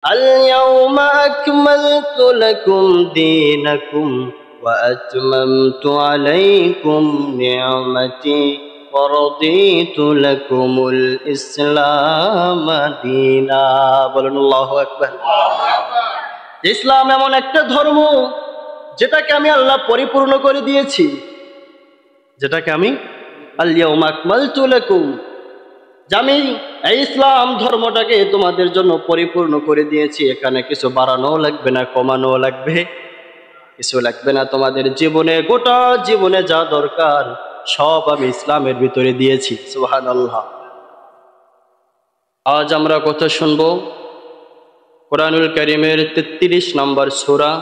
اليوم أكملت لكم دينكم وأتممت عليكم نعمتي ورضيت لكم الإسلام دينا বলুন আল্লাহু আকবার। ইসলাম এমন একটা ধর্ম যেটাকে আমি আল্লাহ পরিপূর্ণ করে দিয়েছি, যেটাকে আমি আল-ইয়াউমা আকমালতু লাকুম, আমি এই ইসলাম ধর্মটাকে তোমাদের জন্য পরিপূর্ণ করে দিয়েছি। এখানে কিছু বাড়ানো লাগবে না, কমানো লাগবে কিছু লাগবে না। তোমাদের জীবনে, গোটা জীবনে যা দরকার সব আমি ইসলামের ভিতরে দিয়েছি। সুবহানাল্লাহ। আজ আমরা কথা শুনবো কোরআনুল কারীমের 33 নম্বর সূরা,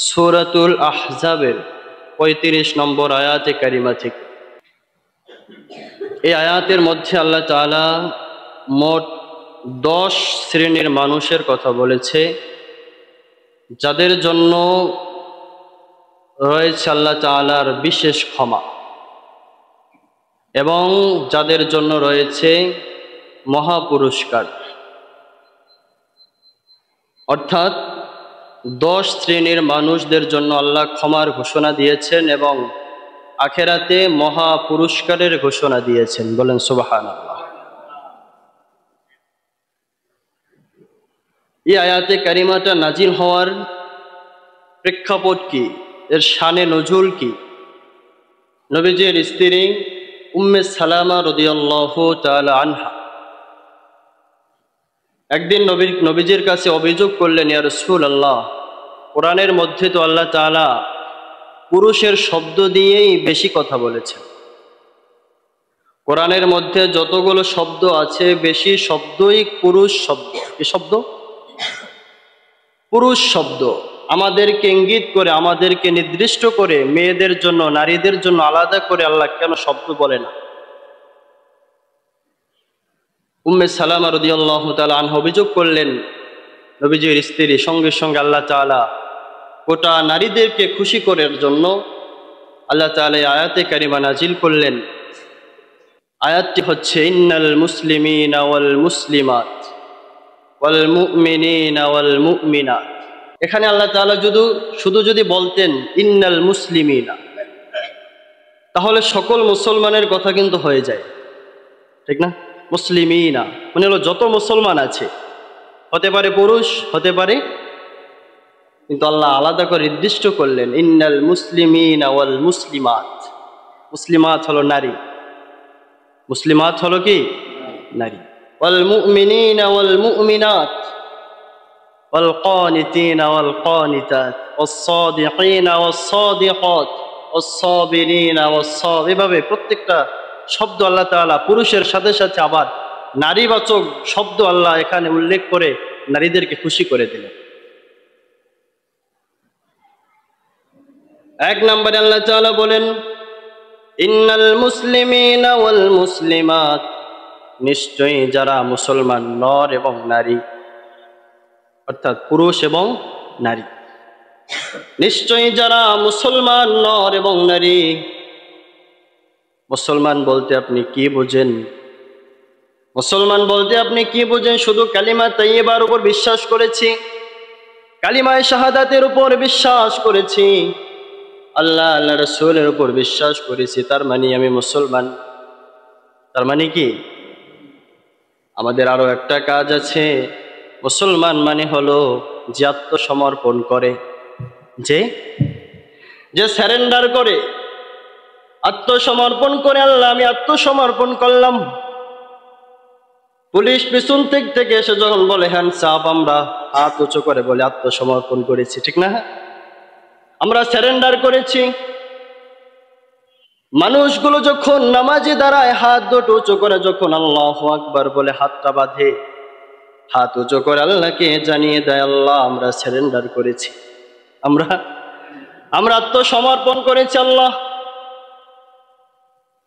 সূরাতুল আহজাবের 35 নম্বর আয়াতে কারিমা থেকে। এই আয়াতের মধ্যে আল্লাহ তাআলা মোট 10 শ্রেণীর মানুষের কথা বলেছে, যাদের জন্য রয়েছে আল্লাহ তাআলার বিশেষ ক্ষমা এবং যাদের জন্য রয়েছে মহা পুরস্কার। অর্থাৎ 10 শ্রেণীর মানুষদের জন্য আল্লাহ ক্ষমার ঘোষণা দিয়েছেন এবং আখেরাতে মহা পুরস্কারের ঘোষণা দিয়েছেন। বলেন সুবহানাল্লাহ। এই আয়াতে কারিমাটা নাজিল হওয়ার প্রেক্ষাপট কি, এর শানে নজুল কি? নবীজির স্ত্রী উম্মে সালামা রাদিয়াল্লাহু তাআলা আনহা একদিন নবীজির কাছে অভিযোগ করলেন, ইয়া রাসূলুল্লাহ, কোরআনের মধ্যে তো আল্লাহ তাআলা পুরুষের শব্দ দিয়েই বেশি কথা বলেছেন। কোরআনের মধ্যে যতগুলো শব্দ আছে বেশি শব্দই পুরুষ শব্দ। কি শব্দ? পুরুষ শব্দ। আমাদেরকে ইঙ্গিত করে, আমাদেরকে নির্দিষ্ট করে মেয়েদের জন্য, নারীদের জন্য আলাদা করে আল্লাহ কেন শব্দ বলে না? উম্মে সালামা রাদিয়াল্লাহু তাআলা আনহা অভিযোগ করলেন, নবীজির স্ত্রী। সঙ্গে সঙ্গে আল্লাহ তাআলা গোটা নারীদেরকে খুশি করার জন্য আল্লাহ তাআলা আয়াতে কারিমা নাজিল করলেন। আয়াতটি হচ্ছে, ইন্নাল মুসলিমিনা ওয়াল মুসলিমাত ওয়াল মুমিনিনা ওয়াল মুমিনাত। এখানে আল্লাহ তাআলা শুধু যদি বলতেন ইন্নাল মুসলিমিনা, তাহলে সকল মুসলমানের কথা কিন্তু হয়ে যায়, ঠিক না? মুসলিমিনা মানে হলো যত মুসলমান আছে, হতে পারে পুরুষ, হতে পারে, কিন্তু আল্লাহ আলাদা করে নির্দিষ্ট করলেন ইন্নাল মুসলিমিনা ওয়াল মুসলিমাত। মুসলিমাত হলো নারী, মুসলিমাত হলো কি? নারী। ওয়াল মুমিনিনা ওয়াল মুমিনাত ওয়াল কানিতিনা ওয়াল কানিতাত ওয়াস সাদিকিনা ওয়াস সাদিকাত ওয়াস সাবিরিনা ওয়াস সাবির। এভাবে প্রত্যেকটা শব্দ আল্লাহ তাআলা পুরুষের সাথে সাথে আবার নারীবাচক শব্দ আল্লাহ এখানে উল্লেখ করে নারীদেরকে খুশি করে দিলেন। এক নম্বরে আল্লাহ তাআলা বলেন, ইন্নাল মুসলিমিনা ওয়াল মুসলিমাত, নিশ্চয়ই যারা মুসলমান নর এবং নারী, অর্থাৎ পুরুষ এবং নারী, নিশ্চয়ই যারা মুসলমান নর এবং নারী। মুসলমান বলতে আপনি কি বুঝেন? মুসলমান বলতে আপনি কি বুঝেন? শুধু কালিমা তাইয়্যিবার উপর বিশ্বাস করেছি, কালিমায়ে শাহাদাতের উপর বিশ্বাস করেছি, আল্লাহ আল্লাহ রাসূলের উপর বিশ্বাস করেছি, তার মানে আমি মুসলমান? তার মানে কি? আমাদের আরো একটা কাজ আছে। মুসলমান মানে হলো যে আত্মসমর্পণ করে, যে সারেন্ডার করে, আত্মসমর্পণ করে, আল্লাহ আমি আত্মসমর্পণ করলাম। পুলিশ পিছন থেকে এসে যখন বলে হ্যান্ডস আপ, আমরা হাত উঁচু করে বলে আত্মসমর্পণ করেছি, ঠিক না? আমরা সারেন্ডার করেছি। মানুষগুলো যখন নামাজে দাঁড়ায় হাত দুটো উঁচু করে, যখন আল্লাহু আকবার বলে হাতটা বাঁধে, হাত উঁচু করে আল্লাহকে জানিয়ে দেয়, আল্লাহ আমরা সারেন্ডার করেছি, আমরা আত্মসমর্পণ করেছি। আল্লাহ,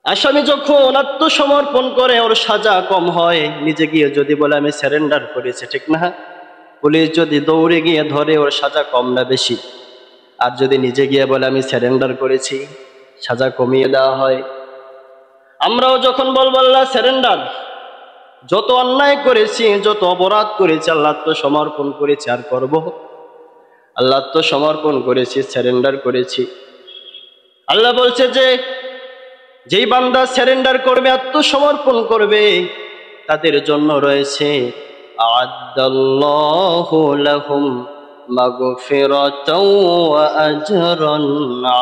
আসামি যখন আত্মসমর্পণ করে ওর সাজা কম হয়, নিজে গিয়ে যদি বলে আমি সারেন্ডার করেছি, ঠিক না? পুলিশ যদি দৌড়ে গিয়ে ধরে ওর সাজা কম না বেশি? আর যদি নিজে গিয়ে বলে আমি সারেন্ডার করেছি, সাজা কমিয়ে দেওয়া হয়। আমরাও যখন বলবো আল্লাহ সারেন্ডার, যত অন্যায় করেছি, যত অপরাধ করেছি, আল্লাহ তো সমর্পণ করেছি, আর করব? আল্লাহ তো সমর্পণ করেছি, সারেন্ডার করেছি। আল্লাহ বলছে যে যেই বান্দা সারেন্ডার করবে, আত্মসমর্পণ করবে, তাদের জন্য রয়েছে আ'আদ্দাল্লাহু লাহুম মাগফিরাতাও ওয়া আজরান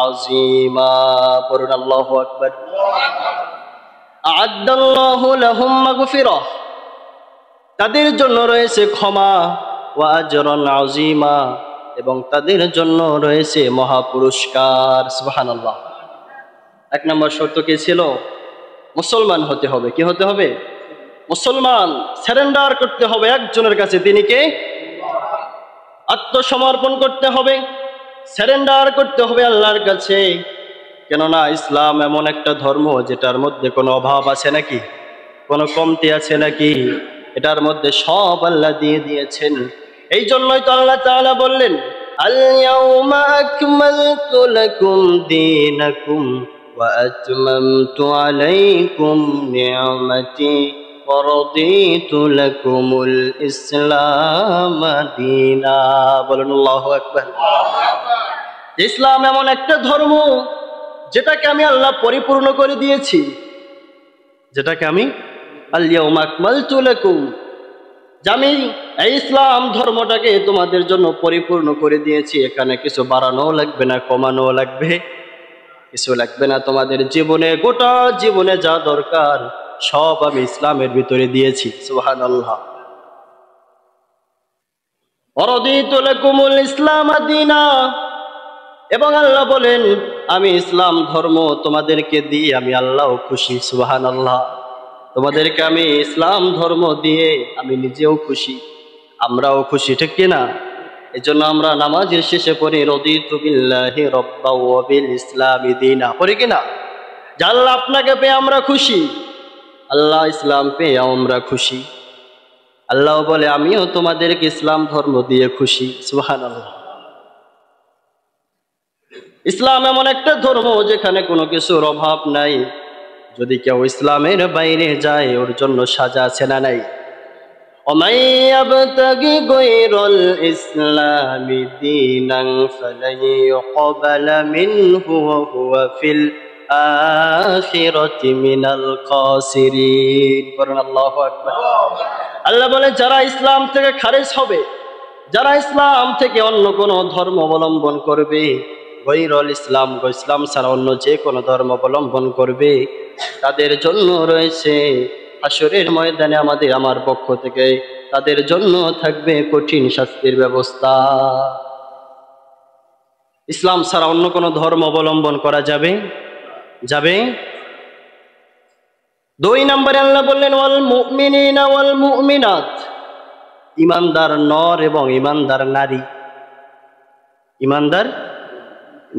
আযীমা। পড়ুন আল্লাহু আকবার। আ'আদ্দাল্লাহু লাহুম মাগফিরাহ, তাদের জন্য রয়েছে ক্ষমা, ওয়া আজরান আযীমা, এবং তাদের জন্য রয়েছে মহা পুরস্কার। সুবহানাল্লাহ। এক নম্বর শর্ত কি ছিল? মুসলমান হতে হবে। কি হতে হবে? মুসলমান। সারেন্ডার করতে হবে একজনের কাছে, তিনি কে? আত্মসমর্পণ করতে হবে, সারেন্ডার করতে হবে আল্লাহর কাছে। কেননা ইসলাম এমন একটা ধর্ম যেটার মধ্যে কোনো অভাব আছে নাকি? কোনো কমতি আছে নাকি? এটার মধ্যে সব আল্লাহ দিয়ে দিয়েছেন। এই জন্যই তো আল্লাহ তাআলা বললেন, আল ইয়াউমা আকমালতু লাকুম দীনাকুম ওয়া আতমামতু আলাইকুম নি'মাতি ওয়া রাদিতু লাকুমুল ইসলাম দীনা। বলুন আল্লাহু আকবার। ইসলাম এমন একটা ধর্ম যেটাকে আমি আল্লাহ পরিপূর্ণ করে দিয়েছি, যেটাকে আমি আল ইয়াউমা আকমালতু লাকুম, আমি এই ইসলাম ধর্মটাকে তোমাদের জন্য পরিপূর্ণ করে দিয়েছি। এখানে কিছু বাড়ানো লাগবে না, কমানো লাগবে কিছু লাগবে না। তোমাদের জীবনে, গোটা জীবনে যা দরকার সব আমি ইসলামের ভিতরে দিয়েছি। সুবহানাল্লাহ। ওয়ারাদিতু লাকুমুল ইসলাম দীনা, এবং আল্লাহ বলেন আমি ইসলাম ধর্ম তোমাদেরকে দিয়ে আমি আল্লাহও খুশি। সুবহানাল্লাহ। তোমাদেরকে আমি ইসলাম ধর্ম দিয়ে আমি নিজেও খুশি, আমরাও খুশি, ঠিক কিনা? এজন্য আমরা নামাজের শেষে পড়ি রাদিতু বিল্লাহি রাব্বাও ওয়া বিল ইসলামি দীনা, পড়ি কিনা? যে আল্লাহ আপনাকে পেয়ে আমরা খুশি, আল্লাহ ইসলাম পেয়ে আমরা খুশি। আল্লাহ বলে আমিও তোমাদেরকে ইসলাম ধর্ম দিয়ে খুশি। সুবহানাল্লাহ। ইসলাম এমন একটা ধর্ম যেখানে কোনো কিছুর অভাব নাই। যদি কেউ ইসলামের বাইরে যায় ওর জন্য সাজা আছে না নাই? ومن يبتغي غير الإسلام دينا فلن يقبل منه وهو في الآخرة من الخاسرين। বলুন আল্লাহু আকবার। আল্লাহ বলে যারা ইসলাম থেকে খারিজ হবে, যারা ইসলাম থেকে অন্য কোনো ধর্ম অবলম্বন করবে, গৈরুল ইসলাম, ইসলাম ছাড়া অন্য যে কোনো ধর্ম অবলম্বন করবে, তাদের জন্য রয়েছে হাসরের ময়দানে আমার পক্ষ থেকে তাদের জন্য থাকবে কঠিন শাস্তির ব্যবস্থা। ইসলাম ছাড়া অন্য কোনো ধর্ম অবলম্বন করা যাবে? দুই নম্বরে আল্লাহ বললেন ওয়াল মুমিনিনা ওয়াল মুমিনাত, ইমানদার নর এবং ইমানদার নারী। ইমানদার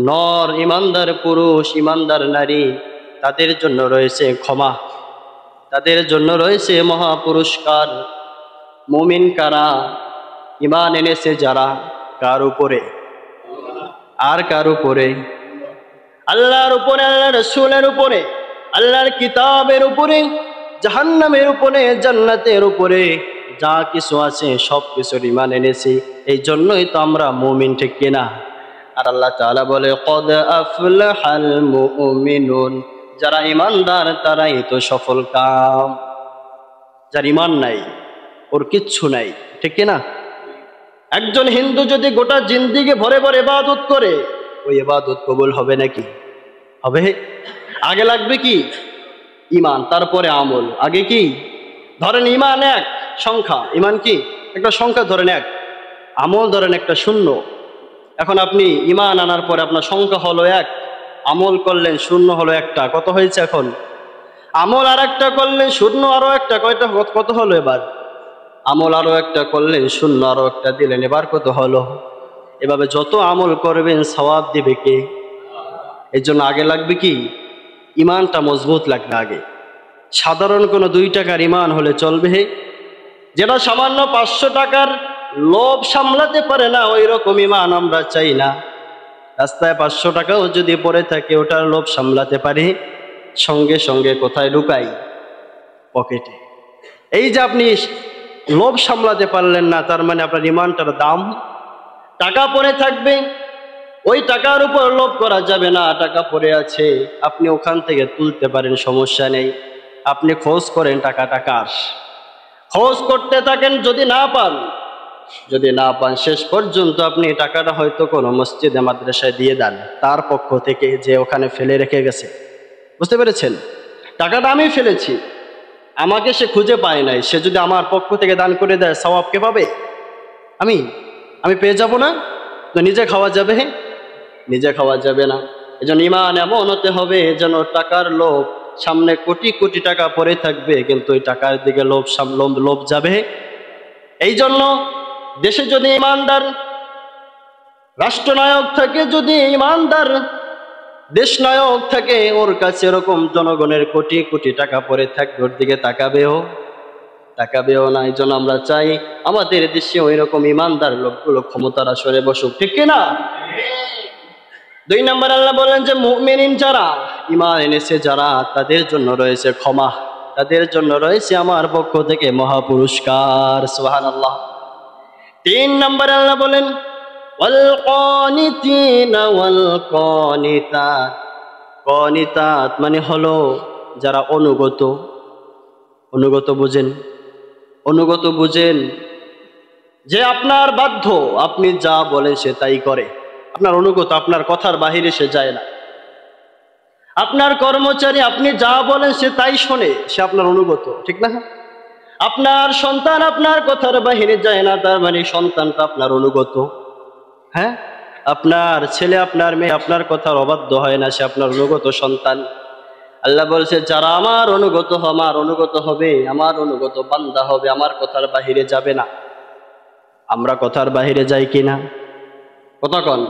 নর, ইমানদার পুরুষ, ইমানদার নারী, তাদের জন্য রয়েছে ক্ষমা, তাদের জন্য রয়েছে মহা পুরস্কার। মুমিন কারা? ঈমান এনেছে যারা। কার উপরে? আর কার উপরে? আল্লাহর উপরে, আল্লাহর রাসূলের উপরে, আল্লাহর কিতাবের উপরে, জাহান্নামের উপরে, জান্নাতের উপরে, যা কিছু আছে সব কিছুর ঈমান এনেছি। এই জন্যই তো আমরা মুমিন, ঠিক কিনা? আর আল্লাহ তাআলা বলে কদ আফলাহাল মুমিনুন, যারা ইমানদার তারাই তো সফল কাম। যার ইমান নাই ওর কিচ্ছু নাই, ঠিক কিনা? একজন হিন্দু যদি গোটা জিন্দেগি ভরে ভরে ইবাদত করে, ওই ইবাদত কবুল হবে নাকি? হবে? আগে লাগবে কি? ইমান, তারপরে আমল। আগে কি? ধরেন ইমান এক সংখ্যা, ইমান কি একটা সংখ্যা, ধরেন এক, আমল ধরেন একটা শূন্য। এখন আপনি ইমান আনার পরে আপনার সংখ্যা হলো এক, আমল করলেন শূন্য হলো একটা, কত হয়েছে? এখন আমল আর একটা করলেন শূন্য আরো একটা, কয়টা? কত হলো এবার? আমল আরো একটা করলেন, শূন্য আরো একটা দিলেন, এবার কত হলো? এভাবে যত আমল করবেন সওয়াব দিবে কে? এর জন্য আগে লাগবে কি? ইমানটা মজবুত লাগবে আগে। সাধারণ কোনো 2 টাকার ইমান হলে চলবে? যেটা সামান্য 500 টাকার লোভ সামলাতে পারে না, ওই রকম ইমান আমরা চাই না। রাস্তায় 500 টাকাও যদি পড়ে থাকে, ওটার লোভ সামলাতে পারি, সঙ্গে সঙ্গে কোথায় ঢুকাই? পকেটে। এই যে আপনি লোভ সামলাতে পারলেন না, তার মানে আপনার ইমানটার দাম। টাকা পড়ে থাকবে, ওই টাকার উপর লোভ করা যাবে না। টাকা পড়ে আছে, আপনি ওখান থেকে তুলতে পারেন, সমস্যা নেই। আপনি খোঁজ করেন টাকাটা কার, খোঁজ করতে থাকেন। যদি না পান শেষ পর্যন্ত আপনি টাকাটা হয়তো কোনো মসজিদে মাদ্রাসায় দিয়ে দেন, তার পক্ষ থেকে, যে ওখানে ফেলে রেখে গেছে। বুঝতে পেরেছেন? টাকাটা আমি ফেলেছি, আমাকে সে খুঁজে পায় নাই, সে যদি আমার পক্ষ থেকে দান করে দেয়, সওয়াব কে পাবে? আমি পেয়ে যাব না? তো নিজে খাওয়া যাবে? নিজে খাওয়া যাবে না। এজন্য ঈমান এমন হতে হবে যেন টাকার লোভ, সামনে কোটি কোটি টাকা পড়ে থাকবে, কিন্তু ওই টাকার দিকে লোভ যাবে। এই জন্য দেশে যদি ঈমানদার রাষ্ট্রনায়ক থাকে, যদি ঈমানদার দেশ নায়ক থাকে, ওর কাছে এরকম জনগণের কোটি কোটি টাকা পড়ে থাকবে, ওর দিকে তাকাবেও না। এই জন্য আমরা চাই আমাদের দেশে ওই রকম ঈমানদার লোকগুলো ক্ষমতার আসরে বসুক, ঠিক কিনা? 2 নম্বর আল্লাহ বলেন যে মুমিনিন যারা, ঈমান এনেছে যারা, তাদের জন্য রয়েছে ক্ষমা, তাদের জন্য রয়েছে আমার পক্ষ থেকে মহা পুরস্কার। সুবহানাল্লাহ। 3 নম্বর আল্লাহ বলেন ওয়াল কানিতিনা ওয়াল কানিতাত। কানিতাত মানে হলো যারা অনুগত বুঝেন, যে আপনার বাধ্য, আপনি যা বলেন সে তাই করে, আপনার অনুগত, আপনার কথার বাহিরে সে যায় না। আপনার কর্মচারী, আপনি যা বলেন সে তাই শোনে, সে আপনার অনুগত, ঠিক না? আপনার সন্তান আপনার কথার বাহিরে যায় না, তার মানে সন্তানটা আপনার অনুগত। হ্যাঁ, আপনার ছেলে, আপনার মেয়ে আপনার কথার অবাধ্য হয় না, সে আপনার অনুগত সন্তান। আল্লাহ বলছে যারা আমার অনুগত হবে, আমার অনুগত বান্দা হবে, আমার কথার বাহিরে যাবে না। আমরা কথার বাহিরে যাই কিনা? কথা কন।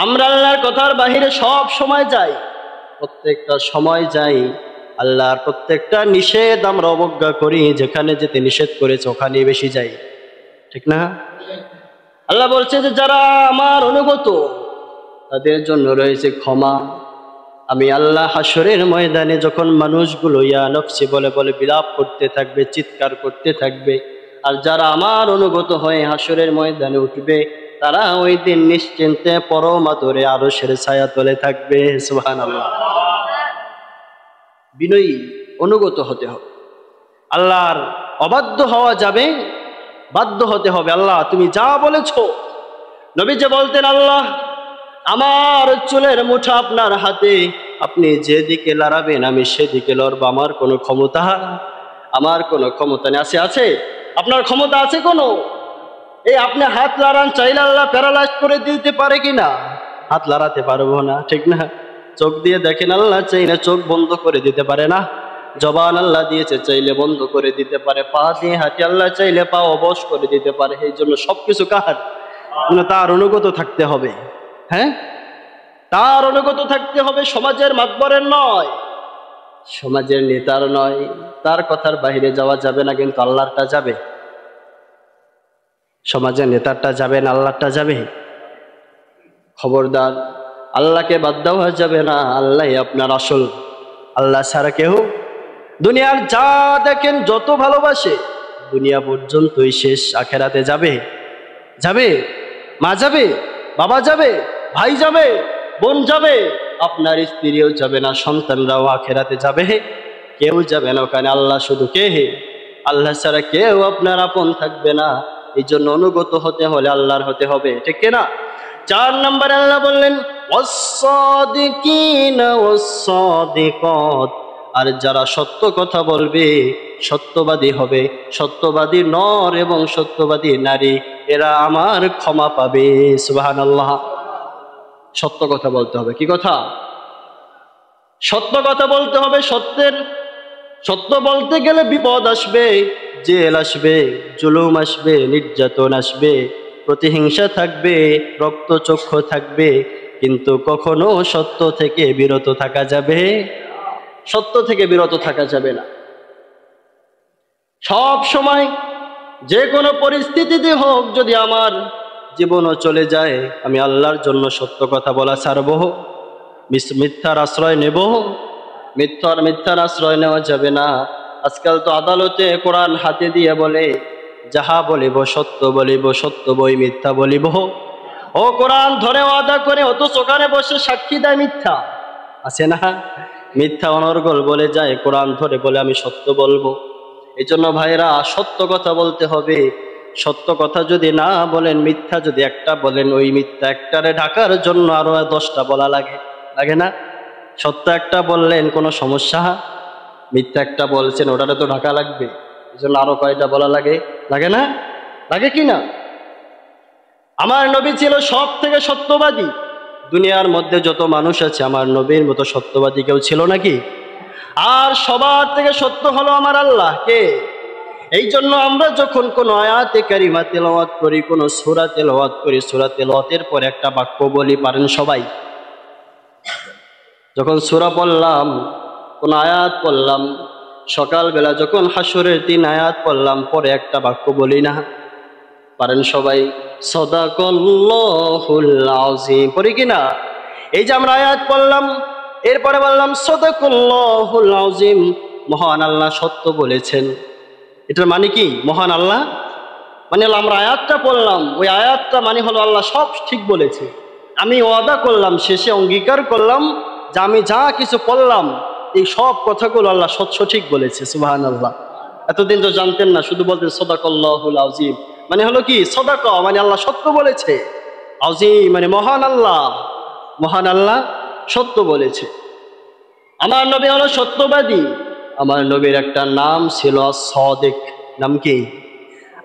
আমরা আল্লাহর কথার বাহিরে সব সময় যাই, প্রত্যেকটা সময় যাই। আল্লাহর প্রত্যেকটা নিষেধ আমরা অবজ্ঞা করি, যেখানে যেতে নিষেধ করেছে ওখানেই বেশি যাই, ঠিক না? আল্লাহ বলছে যে যারা আমার অনুগত, তাদের জন্য রয়েছে ক্ষমা। আমি আল্লাহ হাসরের ময়দানে যখন মানুষগুলো ইয়া নফসি বলে বলে বিলাপ করতে থাকবে, চিৎকার করতে থাকবে, আর যারা আমার অনুগত হয়ে হাসরের ময়দানে উঠবে, তারা ওই দিন নিশ্চিন্তে পরম আদরে আরশের ছায়া তলে থাকবে। সুবহানাল্লাহ। বিনয়ী, অনুগত হতে হবে। আল্লাহর অবাধ্য হওয়া যাবে, বাধ্য হতে হবে। আল্লাহ তুমি যা বলেছো, নবী যে বলতেন আল্লাহ আমার চুলের মুঠা আপনার হাতে, আপনি যেদিকে লড়াবেন আমি সেদিকে লড়বো, আমার কোনো ক্ষমতা নেই। আছে আপনার ক্ষমতা আছে কোনো? এই আপনি হাত লড়ান চাইলে আল্লাহ প্যারালাইজ করে দিতে পারে কিনা? হাত লড়াতে পারবো না, ঠিক না? চোখ দিয়ে দেখেন, আল্লাহ চাইলে চোখ বন্ধ করে দিতে পারে না। জবান আল্লাহ দিয়েছে, চাইলে বন্ধ করে দিতে পারে। পা দিয়ে হাঁটি, আল্লাহ চাইলে পা অবশ করে দিতে পারে। এই জন্য সবকিছু কার? তার অনুগত থাকতে হবে। হ্যাঁ, তার অনুগত থাকতে হবে, সমাজের মাতবরের নয়, সমাজের নেতার নয়। তার কথার বাইরে যাওয়া যাবে না, কিন্তু আল্লাহরটা যাবে। সমাজের নেতারটা যাবে না, আল্লাহরটা যাবে। খবরদার, আল্লাহকে বাদ দেওয়া যাবে না। আল্লাহ আপনার আসল, আল্লাহ ছাড়া কেউ। দুনিয়ার যা দেখেন, যত ভালোবাসে, দুনিয়া পর্যন্তই শেষ। আখেরাতে যাবে? মা যাবে, বাবা যাবে, ভাই যাবে, বোন যাবে, আপনার স্ত্রীও যাবে না, সন্তানরাও আখেরাতে যাবে? কেউ যাবে না ওখানে। আল্লাহ শুধু কে? আল্লাহ ছাড়া কেউ আপনার আপন থাকবে না। এই জন্য অনুগত হতে হলে আল্লাহর হতে হবে, ঠিক না? 4 নম্বরে আল্লাহ বললেন ওয়াস-সাদিকিনা ওয়াস-সাদিকাত। আর যারা সত্য কথা বলবে, সত্যবাদী হবে, সত্যবাদী নর এবং সত্যবাদী নারী, এরা আমার ক্ষমা পাবে। সুবহানাল্লাহ। সত্য কথা বলতে হবে। কি কথা? সত্য কথা বলতে হবে। সত্য বলতে গেলে বিপদ আসবে, জেল আসবে, জুলুম আসবে, নির্যাতন আসবে, প্রতিহিংসা থাকবে, রক্তচক্ষু থাকবে, কিন্তু কখনো সত্য থেকে বিরত থাকা যাবে? সত্য থেকে বিরত থাকা যাবে না। সব সময় যে কোনো পরিস্থিতিতে হোক, যদি আমার জীবনও চলে যায়, আমি আল্লাহর জন্য সত্য কথা বলা ছাড়ব? মিথ্যার আশ্রয় নেব? মিথ্যার আশ্রয় নেওয়া যাবে না। আজকাল তো আদালতে কোরআন হাতে দিয়ে বলে, যাহা বলিব সত্য বলিব, সত্য বই মিথ্যা বলিব। ও কোরআন ধরে ওয়াদা করে, অথচ ওখানে বসে সাক্ষী দেয় মিথ্যা। আছে না? মিথ্যা অনর্গল বলে যায়, কোরআন ধরে বলে আমি সত্য বলবো। এই জন্য ভাইরা, সত্য কথা বলতে হবে। সত্য কথা যদি না বলেন, মিথ্যা যদি একটা বলেন, ওই মিথ্যা একটারে ঢাকার জন্য আরো 10টা বলা লাগে, লাগে না? সত্য একটা বললেন কোনো সমস্যা, মিথ্যা একটা বলছেন ওটারে তো ঢাকা লাগবে, এই জন্য আরো কয়টা বলা লাগে, লাগে না? লাগে কি না? আমার নবী ছিল সব থেকে সত্যবাদী। দুনিয়ার মধ্যে যত মানুষ আছে, আমার নবীর মতো সত্যবাদী কেউ ছিল নাকি? আর সবার থেকে সত্য হলো আমার আল্লাহ। কে? এই জন্য আমরা যখন কোনো আয়াতে কারিমা তেলাওয়াত করি, কোনো সূরা তেলাওয়াত করি, সূরা তেলাওয়াতের পর একটা বাক্য বলি, পারেন সবাই? যখন সূরা পড়লাম, কোন আয়াত পড়লাম, সকালবেলা যখন হাসরের 3 আয়াত পড়লাম, পরে একটা বাক্য বলি না? পারেন সবাই? সাদাকাল্লাহুল আযীম পড়ি কিনা? এই যে আমরা আয়াত পড়লাম, এরপরে বললাম সাদাকাল্লাহুল আযীম, মহান আল্লাহ সত্য বলেছেন। এটার মানে কি? মহান আল্লাহ মানে হলো আমরা আয়াতটা পড়লাম, ওই আয়াতটা মানে হলো আল্লাহ সব ঠিক বলেছে। আমি ওয়াদা করলাম, শেষে অঙ্গীকার করলাম যে আমি যা কিছু পড়লাম এই সব কথাগুলো আল্লাহ সঠিক বলেছে। সুবহানাল্লাহ। এতদিন তো জানতেন না, শুধু বলতেন সাদাকাল্লাহুল আযীম। মানে হলো কি? সাদাকা মানে আল্লাহ সত্য বলেছে, আযীম মানে মহান আল্লাহ, মহান আল্লাহ সত্য বলেছে। আমার নবী হলো সত্যবাদী। আমার নবীর একটা নাম ছিল সাদিক। নাম কি?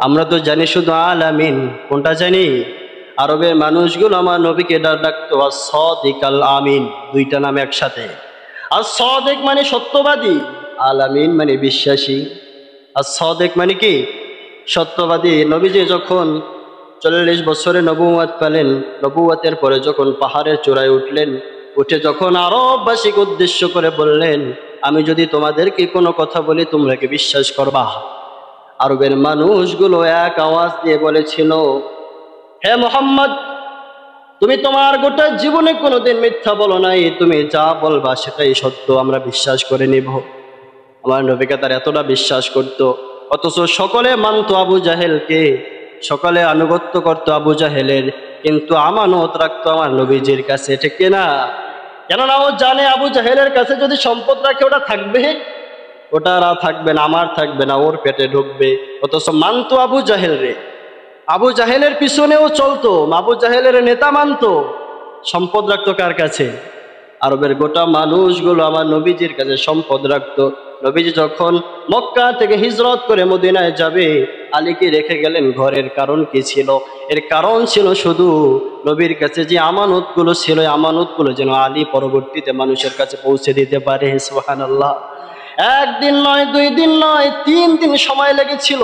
আমরা তো জানি শুধু আল আমিন। কোনটা জানি? আরবের মানুষগুলো আমার নবীকে ডাকতো as-সাদিক আল আমিন, দুইটা নাম একসাথে। as-সাদিক মানে সত্যবাদী, আল আমিন মানে বিশ্বাসী। as-সাদিক মানে কি? সত্যবাদী। নবীজি যখন 40 বছরে নবুয়ত পেলেন, নবুয়তের পরে যখন পাহাড়ের চূড়ায় উঠলেন, উঠে যখন আরববাসীকে উদ্দেশ্য করে বললেন, আমি যদি তোমাদেরকে কোনো কথা বলি তোমরা কি বিশ্বাস করবা? আরবের মানুষগুলো এক আওয়াজ দিয়ে বলেছিল, হে মুহাম্মদ, তুমি তোমার গোটা জীবনে কোনোদিন মিথ্যা বলো নাই, তুমি যা বলবা সেটাই সত্য, আমরা বিশ্বাস করে নিব। আমার নবীকে তার এতটা বিশ্বাস করত, অথচ সকলে মানত আবু জাহেলকে, সকলে আনুগত্য করত আবু জাহেলের, কিন্তু আমানত রাখতো আমার নবীজির কাছে। ঠিক না? কেননা ও জানে আবু জাহেলের কাছে যদি সম্পদ রাখে ওটা থাকবে, ওটা আর থাকবে না, আমার থাকবে না, ওর পেটে ঢুকবে। অথচ মানতো আবু জাহেল রে, আবু জাহেলের পিছনেও চলতো, আবু জাহেলের নেতা মানতো, সম্পদ রাখতো কার কাছে? আরবের গোটা মানুষগুলো আমার নবীজির কাছে সম্পদ রাখতো। নবীজি যখন মক্কা থেকে হিজরত করে মদিনায় যাবে, আলীকে রেখে গেলেন ঘরের কারণ কি ছিল? এর কারণ ছিল শুধু নবীর কাছে যে আমানতগুলো ছিল, আমানতগুলো যেন আলী পরবর্তীতে মানুষের কাছে পৌঁছে দিতে পারে। সুবহানাল্লাহ। 1 দিন নয়, 2 দিন নয়, 3 দিন সময় লেগেছিল।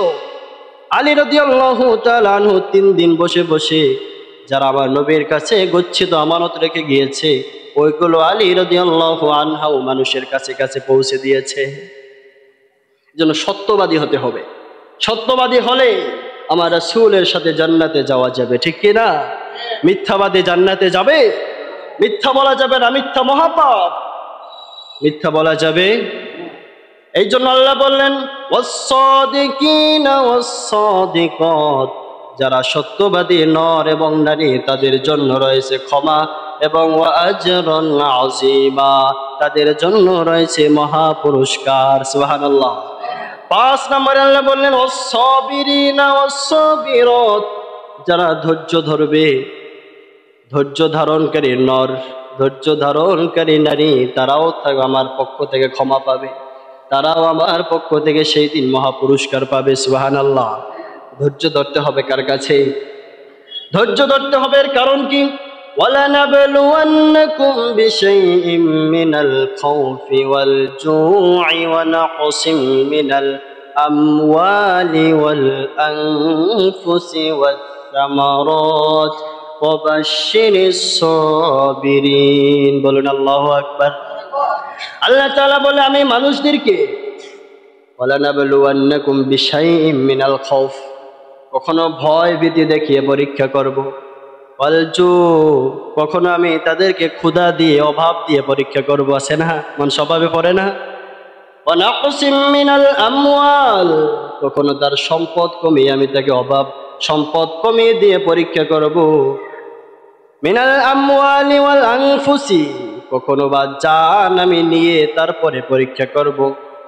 আলী রাদিয়াল্লাহু তাআলা আনহু 3 দিন বসে বসে যারা আমার নবীর কাছে গচ্ছিত আমানত রেখে গিয়েছে, ওইগুলো আলী রাদিয়াল্লাহু আনহু মানুষের কাছে কাছে পৌঁছে দিয়েছে। এজন্য সত্যবাদী হতে হবে। সত্যবাদী হলে আমার রাসূলের সাথে জান্নাতে যাওয়া যাবে। ঠিক কি না? মিথ্যাবাদী জান্নাতে যাবে? মিথ্যা বলা যাবে না, মিথ্যা মহাপাপ, মিথ্যা বলা যাবে। এই জন্য আল্লাহ বললেন ওয়াস-সাদিকিনা ওয়াস-সাদিকাত, যারা সত্যবাদী নর এবং নারী তাদের জন্য রয়েছে ক্ষমা এবং ওয়া আজরুন আযীমা, তাদের জন্য রয়েছে মহা পুরস্কার। সুবহানাল্লাহ। 5 নম্বরে আল্লাহ বললেন ওয়াস-সাবিরিনা ওয়াস-সাবিরাত, যারা ধৈর্য ধরবে, ধৈর্য ধারণকারী নর, ধৈর্য ধারণকারী নারী, তারাও আমার পক্ষ থেকে ক্ষমা পাবে, তারাও আমার পক্ষ থেকে সেই দিন মহা পুরস্কার পাবে। সুবহানাল্লাহ। ধৈর্য ধরতে হবে কার কাছে? ধৈর্য ধরতে হবে এর কারণ কি? ওয়ালানাবলুওয়ান্নাকুম বিশাইইম মিনাল খাউফি ওয়াল জু'i ওয়া নাকসিম মিনাল আমওয়ালি ওয়াল আনফুসি ওয়াস সামারাত ওয়া বাশশিরিস সাবিরিন। বলুন আল্লাহু আকবার। আল্লাহ তাআলা বলে আমি মানুষদেরকে ওয়ালানাবলুওয়ান্নাকুম বিশাইইম মিনাল খাউফ, কখনো ভয় ভীতি দেখিয়ে পরীক্ষা করব, ওয়াল জু, কখনো আমি তাদেরকে ক্ষুধা দিয়ে অভাব দিয়ে পরীক্ষা করব। আছে না? মন স্বভাবে পড়ে না? ওয়া নাকসিম মিনাল আমওয়াল, কখনো তার সম্পদ কমিয়ে আমি তাকে অভাব সম্পদ কমিয়ে দিয়ে পরীক্ষা করব। মিনাল আমওয়ালি ওয়াল আনফুসি, কখনো বা জান আমি নিয়ে তারপরে পরীক্ষা করব।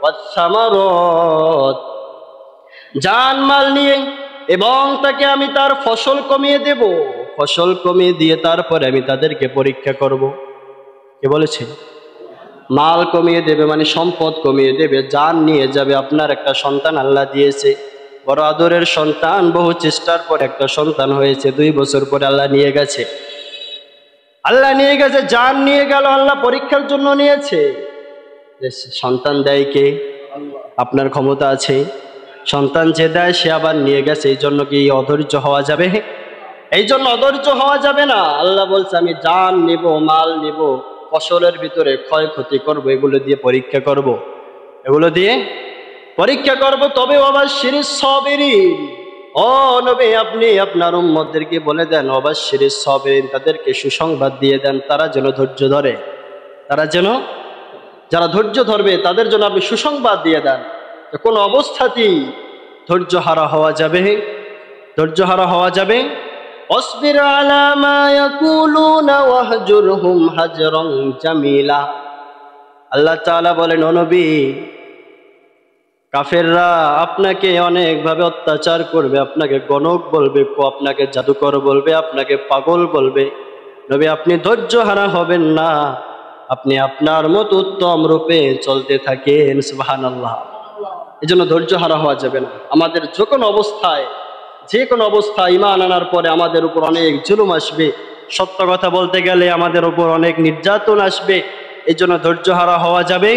ওয়াস সামারাত, জান মাল নিয়ে এবং তাকে আমি তার ফসল কমিয়ে দেব, ফসল কমিয়ে দিয়ে তারপরে আমি তাদেরকে পরীক্ষা করব। কে বলেছে? মাল কমিয়ে দেবে মানে সম্পদ কমিয়ে দেবে, জান নিয়ে যাবে। আপনার একটা সন্তান আল্লাহ দিয়েছে, বড় আদরের সন্তান, বহু চেষ্টার পর একটা সন্তান হয়েছে, 2 বছর পরে আল্লাহ নিয়ে গেছে। আল্লাহ নিয়ে গেছে, জান নিয়ে গেল, আল্লাহ পরীক্ষার জন্য নিয়েছে। সন্তান দেয় কে? আপনার ক্ষমতা আছে। সন্তান যে দেয় সে আবার নিয়ে গেছে, এই জন্য কি অধৈর্য হওয়া যাবে? এই জন্য অধৈর্য হওয়া যাবে না। আল্লাহ বলছে আমি জান নিব, মাল নিব, ফসলের ভিতরে ক্ষয়ক্ষতি করব, এগুলো দিয়ে পরীক্ষা করব, এগুলো দিয়ে পরীক্ষা করব। তবে ওয়াবাশশিরিস সাবিরিন, ও নবী আপনি আপনার উম্মতদেরকে বলে দেন ওয়াবাশশিরিস সাবিরিন, তাদেরকে সুসংবাদ দিয়ে দেন, তারা যেন ধৈর্য ধরে, তারা যেন, যারা ধৈর্য ধরবে তাদের জন্য আপনি সুসংবাদ দিয়ে দেন। কোন অবস্থাতেই ধৈর্য হারা হওয়া যাবে, ধৈর্য হারা হওয়া যাবে। অসবির আলা মা ইয়াকুলুনা ওয়াহজুরহুম হাজরান জামিলা। আল্লাহ তাআলা বলেন, ও নবী, কাফেররা আপনাকে অনেকভাবে অত্যাচার করবে, আপনাকে গণক বলবে, আপনাকে জাদুকর বলবে, আপনাকে পাগল বলবে। নবী আপনি ধৈর্য হারা হবেন না, আপনি আপনার মতো উত্তম রূপে চলতে থাকেন। সুবহানাল্লাহ। এই জন্য ধৈর্য হারা হওয়া যাবে না। আমাদের যে কোনো অবস্থায়, যে কোনো অবস্থায় ঈমান আনার পরে আমাদের উপর অনেক জুলুম আসবে, সত্য কথা বলতে গেলে আমাদের উপর অনেক নির্যাতন আসবে। এই জন্য ধৈর্য হারা হওয়া যাবে